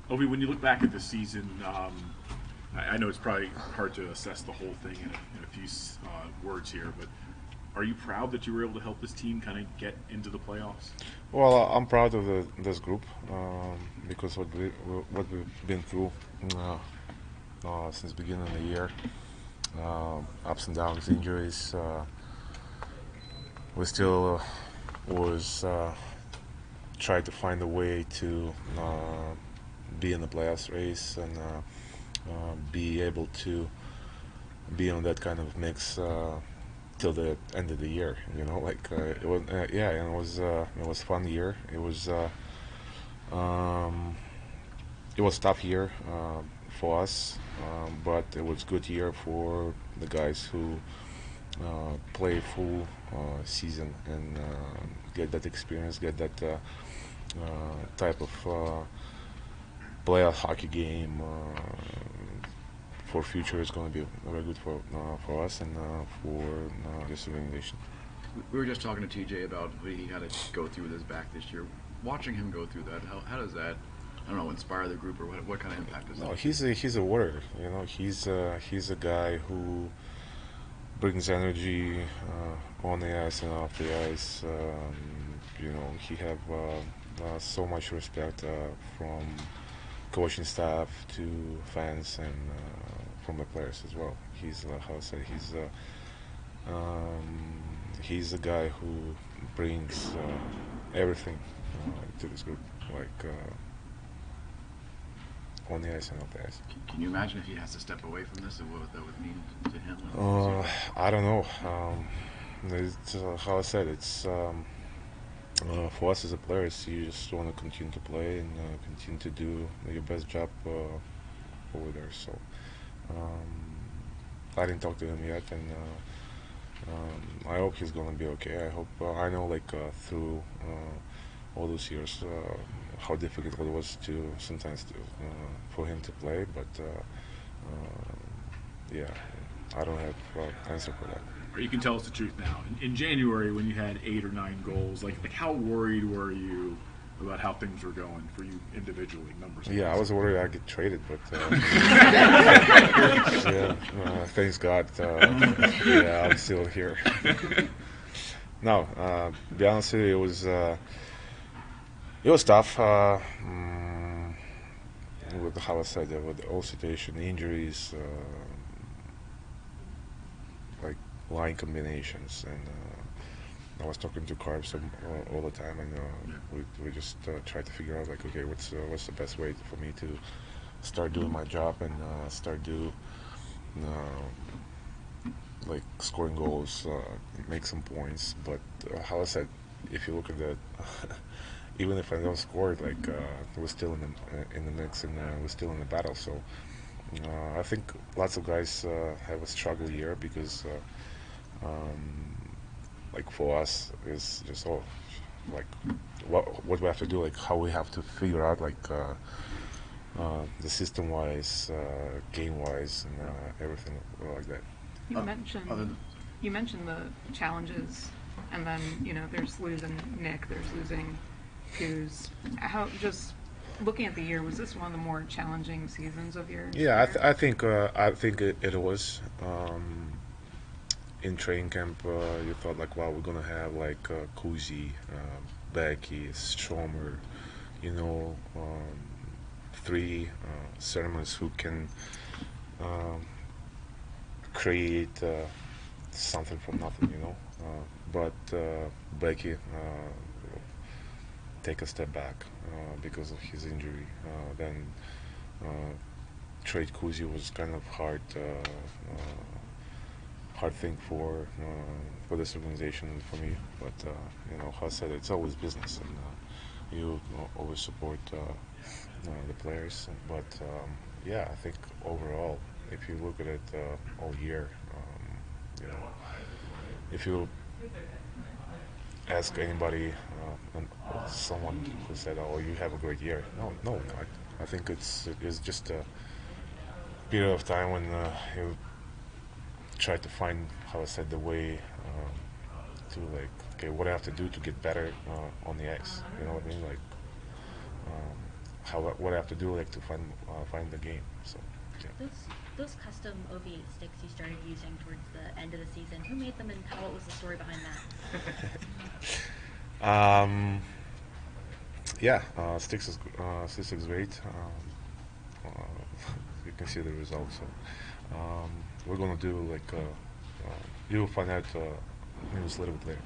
Ovi, when you look back at the season, I know it's probably hard to assess the whole thing in a few words here, but are you proud that you were able to help this team kind of get into the playoffs? Well, I'm proud of this group because what we've been through since the beginning of the year, ups and downs, injuries. We still was try to find a way to be in the playoffs race and be able to be on that kind of mix till the end of the year. It was yeah, and it was fun year. It was tough year for us, but it was good year for the guys who play full season and get that experience, get that type of playoff hockey game for future is going to be very good for us and for this organization. We were just talking to TJ about what he had to go through with his back this year. Watching him go through that, how does that, I don't know, inspire the group, or what kind of impact does that? No, he's a warrior. He's a guy who brings energy on the ice and off the ice. He have so much respect from coaching staff to fans and from the players as well. He's how I say he's a guy who brings everything to this group, like on the ice and off the ice. Can you imagine if he has to step away from this and what that would mean to him? I don't know. How I said, it's for us as a players, you just want to continue to play and continue to do your best job over there. So I didn't talk to him yet, and I hope he's gonna be okay. I hope I know through all those years how difficult it was to sometimes for him to play, but yeah, I don't have answer for that. Or you can tell us the truth now. In January, when you had 8 or 9 goals, like how worried were you about how things were going for you individually, numbers? Yeah, I was worried I'd get traded, but yeah, thanks God, yeah, I'm still here. No, to be honest with you, it was tough. With how I said, with the whole situation, injuries, like line combinations, and I was talking to Carbs all the time, and we just tried to figure out okay, what's the best way for me to start doing my job and start do like scoring goals, make some points. But how I said, if you look at that, even if I don't score, we're still in the mix and we're still in the battle. So I think lots of guys have a struggle year because. Like for us is just what we have to do, like how we have to figure out the system wise, game wise, and everything like that. You mentioned you mentioned the challenges, and then there's losing Nick, there's losing Kuz. How just looking at the year, was this one of the more challenging seasons of yours? Yeah, I think it was. In training camp, you thought wow, we're gonna have Kuzi, Becky, Stromer, three centermen who can create something from nothing, but Becky take a step back because of his injury. Then trade Kuzi was kind of hard thing for this organization and for me. But how I said, it's always business, and you always support the players. But yeah, I think overall, if you look at it all year, if you ask anybody, and someone who said, "Oh, you have a great year," no, I think it's just a period of time when you try to find, how I said, the way to okay, what I have to do to get better on the ice. You know what I mean? what I have to do like to find the game. So yeah. Those custom OV8 sticks you started using towards the end of the season, who made them and what was the story behind that? Yeah, Sticks is great. You can see the results. So, we're gonna do like you'll find out news a little bit later.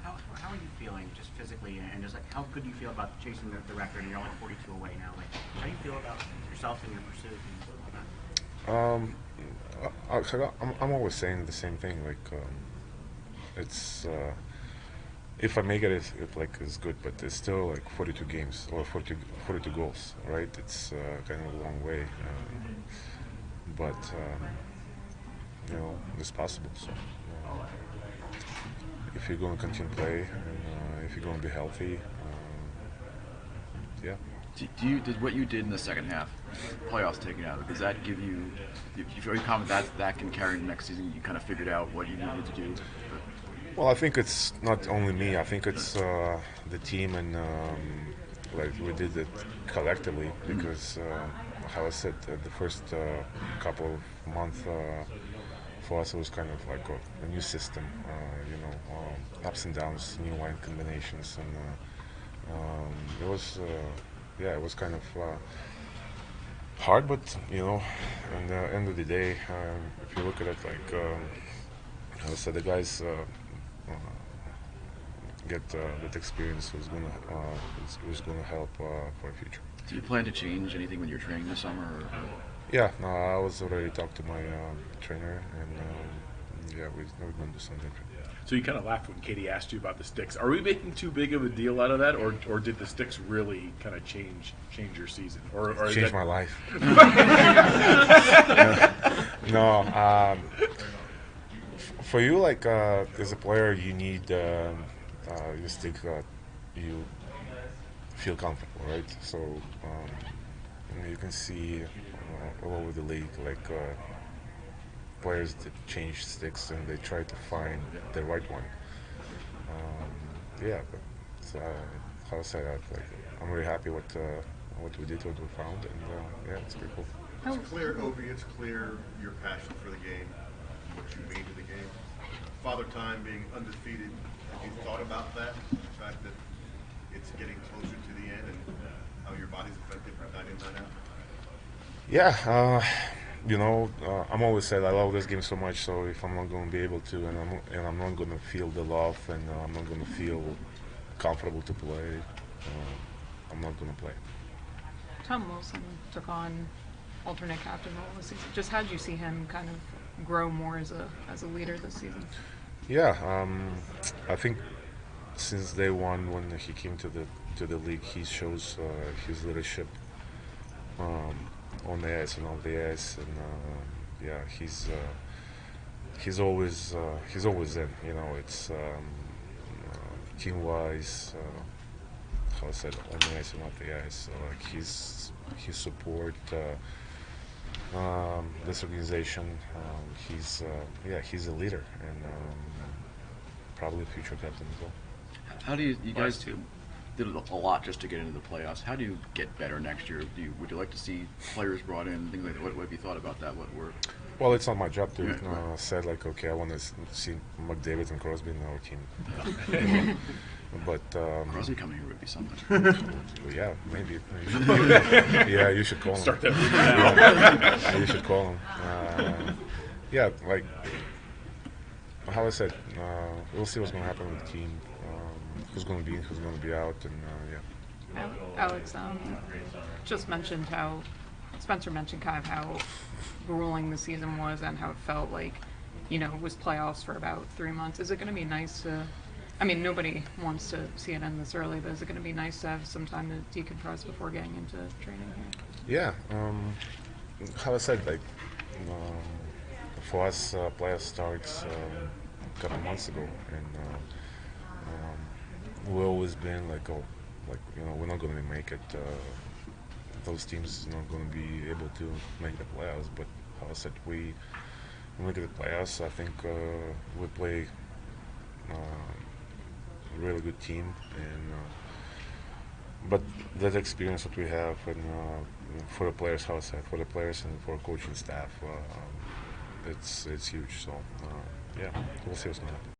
How are you feeling just physically, and just like how good do you feel about chasing the record? And you're only 42 away now. Like, how do you feel about yourself and your pursuit and all that? I'm always saying the same thing. Like, it's if I make it, it's good, but it's still like 42 games or 42 goals, right? It's kind of a long way, but you know, it's possible. So if you're going to continue to play, and if you're going to be healthy, yeah. Did what you did in the second half, playoffs taken out, does that give you? Do you feel confident that can carry into next season? You kind of figured out what you needed to do. Well, I think it's not only me. I think it's the team, and like we did it collectively because, how I said, the first couple of months for us it was kind of like a new system. You know, ups and downs, new line combinations, and it was. Yeah, it was kind of hard, but you know, at the end of the day, if you look at it, like I said, the guys get that experience was gonna help for the future. Do you plan to change anything when you're training this summer? Or? Yeah, I was already talked to my trainer, and yeah, we're going to do something different. So you kind of laughed when Katie asked you about the sticks. Are we making too big of a deal out of that, or did the sticks really kind of change your season, or change my life? No, for you, like as a player, you need your stick you feel comfortable, right? So you can see all over the league, like. Players that change sticks and they try to find the right one. Yeah, but how I say that? Like, I'm really happy with what we did, what we found, and yeah, it's pretty cool. It's clear, Ovi. It's clear your passion for the game, what you mean to the game. Father Time being undefeated. Have you thought about that? The fact that it's getting closer to the end, and how your body's affected night in, night out. Yeah. You know, I'm always said I love this game so much. So if I'm not going to be able to, and I'm not going to feel the love, and I'm not going to feel comfortable to play, I'm not going to play. Tom Wilson took on alternate captain role this season. Just how did you see him kind of grow more as a leader this season? Yeah, I think since day one when he came to the league, he shows his leadership. On the ice and off the ice, and yeah, he's always in. You know, it's team-wise, how I said, on the ice and off the ice. Like his support this organization. He's a leader and probably a future captain as well. How do you guys did a lot just to get into the playoffs? How do you get better next year? Would you like to see players brought in, things like that? What have you thought about that? Well, it's not my job to said like, okay, I want to see McDavid and Crosby in our team. But Crosby coming here would be something. Yeah, maybe. Yeah, you should call him. Start that. Yeah, you should call him. Yeah, like how I said, we'll see what's going to happen with the team. Who's going to be in, who's going to be out, and yeah. Alex just mentioned how Spencer mentioned kind of how grueling the season was and how it felt like, you know, it was playoffs for about 3 months. Is it going to be nice to? I mean, nobody wants to see it end this early, but is it going to be nice to have some time to decompress before getting into training here? Yeah, how I said, like for us, playoffs starts a couple months ago, and. We've always been like, you know, we're not going to make it. Those teams are not going to be able to make the playoffs. But how I said, we look at the playoffs. I think we play a really good team, and but that experience that we have, and for the players, how I said, for the players and for coaching staff, it's huge. So yeah, we'll see what's going to happen.